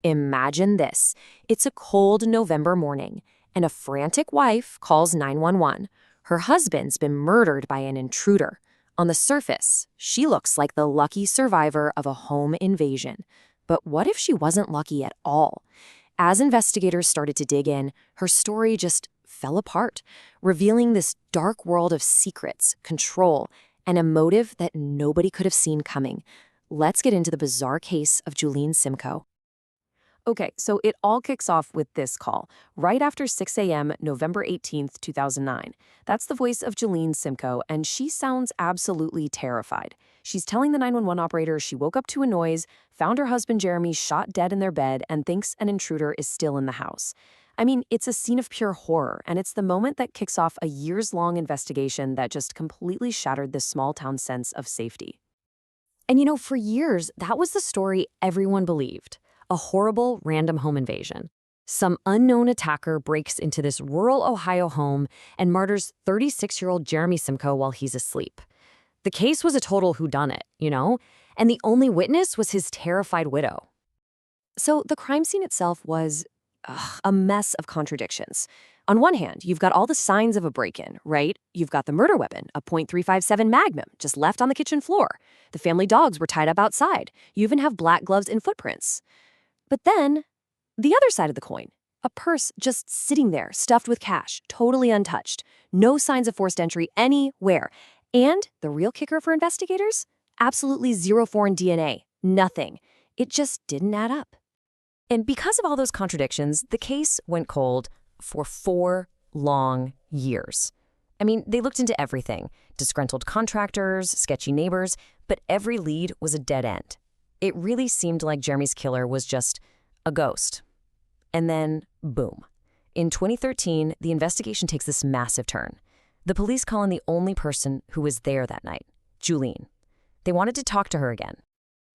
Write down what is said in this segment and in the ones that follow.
Imagine this. It's a cold November morning, and a frantic wife calls 911. Her husband's been murdered by an intruder. On the surface, she looks like the lucky survivor of a home invasion. But what if she wasn't lucky at all? As investigators started to dig in, her story just fell apart, revealing this dark world of secrets, control, and a motive that nobody could have seen coming. Let's get into the bizarre case of Julene Simco. Okay, so it all kicks off with this call, right after 6 a.m., November 18th, 2009. That's the voice of Julene Simco, and she sounds absolutely terrified. She's telling the 911 operator she woke up to a noise, found her husband Jeremy shot dead in their bed, and thinks an intruder is still in the house. I mean, it's a scene of pure horror, and it's the moment that kicks off a years-long investigation that just completely shattered this small-town sense of safety. And for years, that was the story everyone believed. A horrible, random home invasion. Some unknown attacker breaks into this rural Ohio home and murders 36-year-old Jeremy Simco while he's asleep. The case was a total whodunit, and the only witness was his terrified widow. So the crime scene itself was a mess of contradictions. On one hand, you've got all the signs of a break-in, right? You've got the murder weapon, a .357 Magnum, just left on the kitchen floor. The family dogs were tied up outside. You even have black gloves and footprints. But then, the other side of the coin, a purse just sitting there, stuffed with cash, totally untouched. No signs of forced entry anywhere. And the real kicker for investigators? Absolutely zero foreign DNA. Nothing. It just didn't add up. And because of all those contradictions, the case went cold for 4 long years. I mean, they looked into everything. Disgruntled contractors, sketchy neighbors, but every lead was a dead end. It really seemed like Jeremy's killer was just a ghost. And then, boom. In 2013, the investigation takes this massive turn. The police call in the only person who was there that night, Julene. They wanted to talk to her again.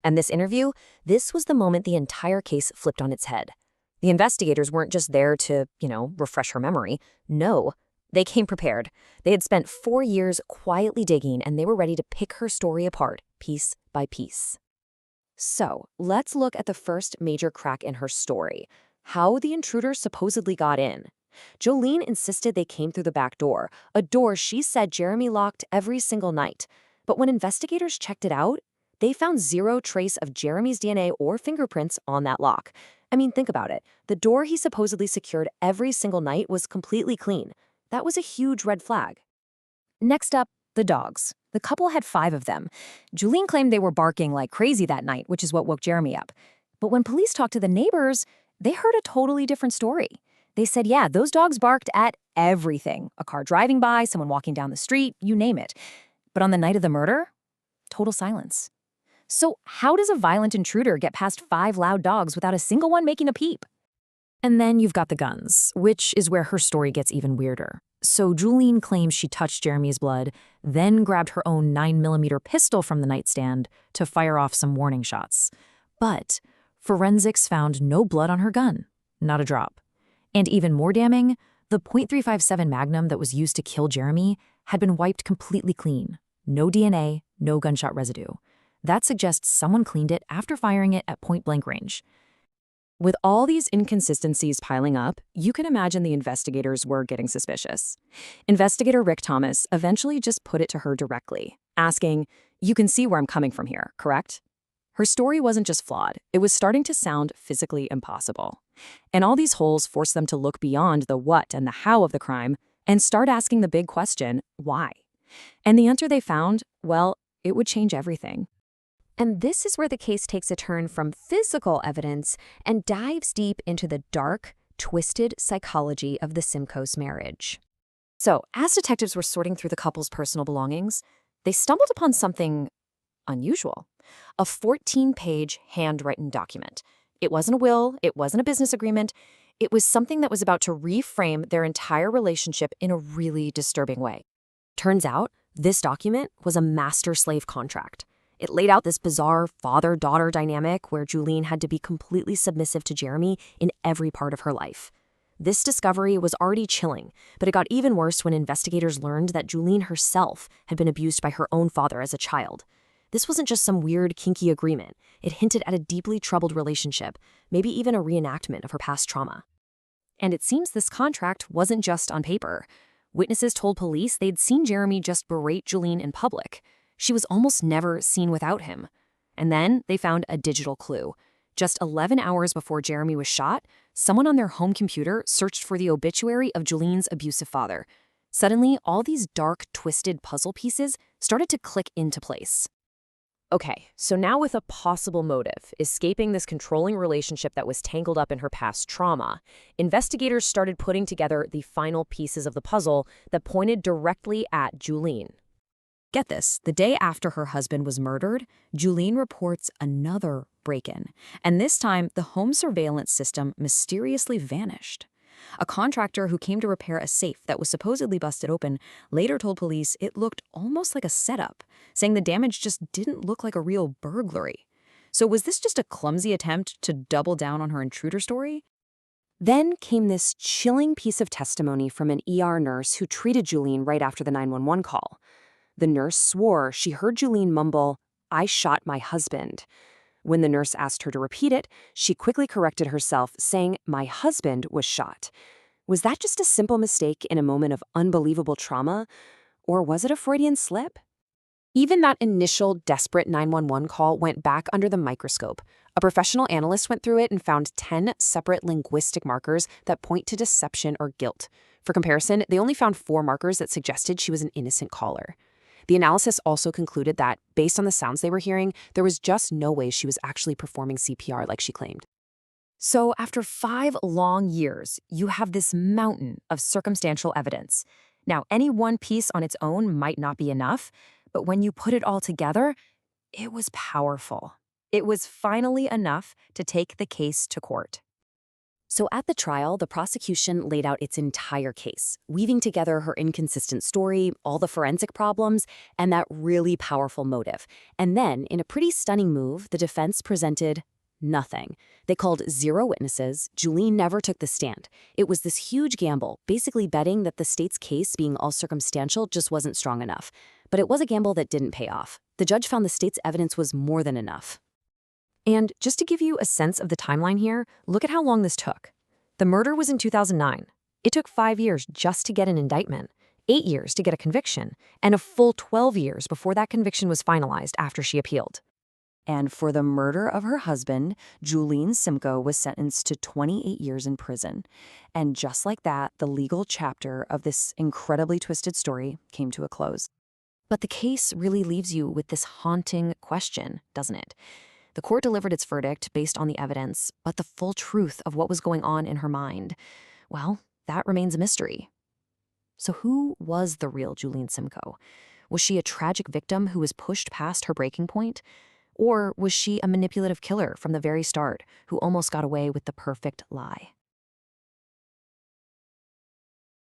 And this interview, this was the moment the entire case flipped on its head. The investigators weren't just there to, refresh her memory. No, they came prepared. They had spent 4 years quietly digging, and they were ready to pick her story apart, piece by piece. So, let's look at the first major crack in her story, how the intruder supposedly got in. Julene insisted they came through the back door, a door she said Jeremy locked every single night. But when investigators checked it out, they found zero trace of Jeremy's DNA or fingerprints on that lock. I mean, think about it. The door he supposedly secured every single night was completely clean. That was a huge red flag. Next up, the dogs. The couple had 5 of them. Julene claimed they were barking like crazy that night, which is what woke Jeremy up. But when police talked to the neighbors, they heard a totally different story. They said, yeah, those dogs barked at everything. A car driving by, someone walking down the street, you name it. But on the night of the murder, total silence. So how does a violent intruder get past 5 loud dogs without a single one making a peep? And then you've got the guns, which is where her story gets even weirder. So Julene claims she touched Jeremy's blood, then grabbed her own 9mm pistol from the nightstand to fire off some warning shots. But forensics found no blood on her gun, not a drop. And even more damning, the .357 Magnum that was used to kill Jeremy had been wiped completely clean. No DNA, no gunshot residue. That suggests someone cleaned it after firing it at point-blank range. With all these inconsistencies piling up, you can imagine the investigators were getting suspicious. Investigator Rick Thomas eventually just put it to her directly, asking, "You can see where I'm coming from here, correct?" Her story wasn't just flawed, it was starting to sound physically impossible. And all these holes forced them to look beyond the what and the how of the crime and start asking the big question, why? And the answer they found, well, it would change everything. And this is where the case takes a turn from physical evidence and dives deep into the dark, twisted psychology of the Simco's marriage. So, as detectives were sorting through the couple's personal belongings, they stumbled upon something unusual. A 14-page handwritten document. It wasn't a will, it wasn't a business agreement, it was something that was about to reframe their entire relationship in a really disturbing way. Turns out, this document was a master-slave contract. It laid out this bizarre father-daughter dynamic where Julene had to be completely submissive to Jeremy in every part of her life. This discovery was already chilling, but it got even worse when investigators learned that Julene herself had been abused by her own father as a child. This wasn't just some weird, kinky agreement. It hinted at a deeply troubled relationship, maybe even a reenactment of her past trauma. And it seems this contract wasn't just on paper. Witnesses told police they'd seen Jeremy just berate Julene in public. She was almost never seen without him. And then they found a digital clue. Just 11 hours before Jeremy was shot, someone on their home computer searched for the obituary of Julene's abusive father. Suddenly, all these dark, twisted puzzle pieces started to click into place. Okay, so now with a possible motive, escaping this controlling relationship that was tangled up in her past trauma, investigators started putting together the final pieces of the puzzle that pointed directly at Julene. Get this, the day after her husband was murdered, Julene reports another break-in, and this time the home surveillance system mysteriously vanished. A contractor who came to repair a safe that was supposedly busted open later told police it looked almost like a setup, saying the damage just didn't look like a real burglary. So was this just a clumsy attempt to double down on her intruder story? Then came this chilling piece of testimony from an ER nurse who treated Julene right after the 911 call. The nurse swore she heard Julene mumble, "I shot my husband." When the nurse asked her to repeat it, she quickly corrected herself, saying, "My husband was shot." Was that just a simple mistake in a moment of unbelievable trauma? Or was it a Freudian slip? Even that initial desperate 911 call went back under the microscope. A professional analyst went through it and found 10 separate linguistic markers that point to deception or guilt. For comparison, they only found 4 markers that suggested she was an innocent caller. The analysis also concluded that, based on the sounds they were hearing, there was just no way she was actually performing CPR like she claimed. So after 5 long years, you have this mountain of circumstantial evidence. Now, any one piece on its own might not be enough, but when you put it all together, it was powerful. It was finally enough to take the case to court. So at the trial, the prosecution laid out its entire case, weaving together her inconsistent story, all the forensic problems, and that really powerful motive. And then, in a pretty stunning move, the defense presented nothing. They called 0 witnesses. Julene never took the stand. It was this huge gamble, basically betting that the state's case, being all circumstantial, just wasn't strong enough. But it was a gamble that didn't pay off. The judge found the state's evidence was more than enough. And just to give you a sense of the timeline here, look at how long this took. The murder was in 2009. It took 5 years just to get an indictment, 8 years to get a conviction, and a full 12 years before that conviction was finalized after she appealed. And for the murder of her husband, Julene Simco was sentenced to 28 years in prison. And just like that, the legal chapter of this incredibly twisted story came to a close. But the case really leaves you with this haunting question, doesn't it? The court delivered its verdict based on the evidence, but the full truth of what was going on in her mind, well, that remains a mystery. So who was the real Julene Simco? Was she a tragic victim who was pushed past her breaking point? Or was she a manipulative killer from the very start who almost got away with the perfect lie?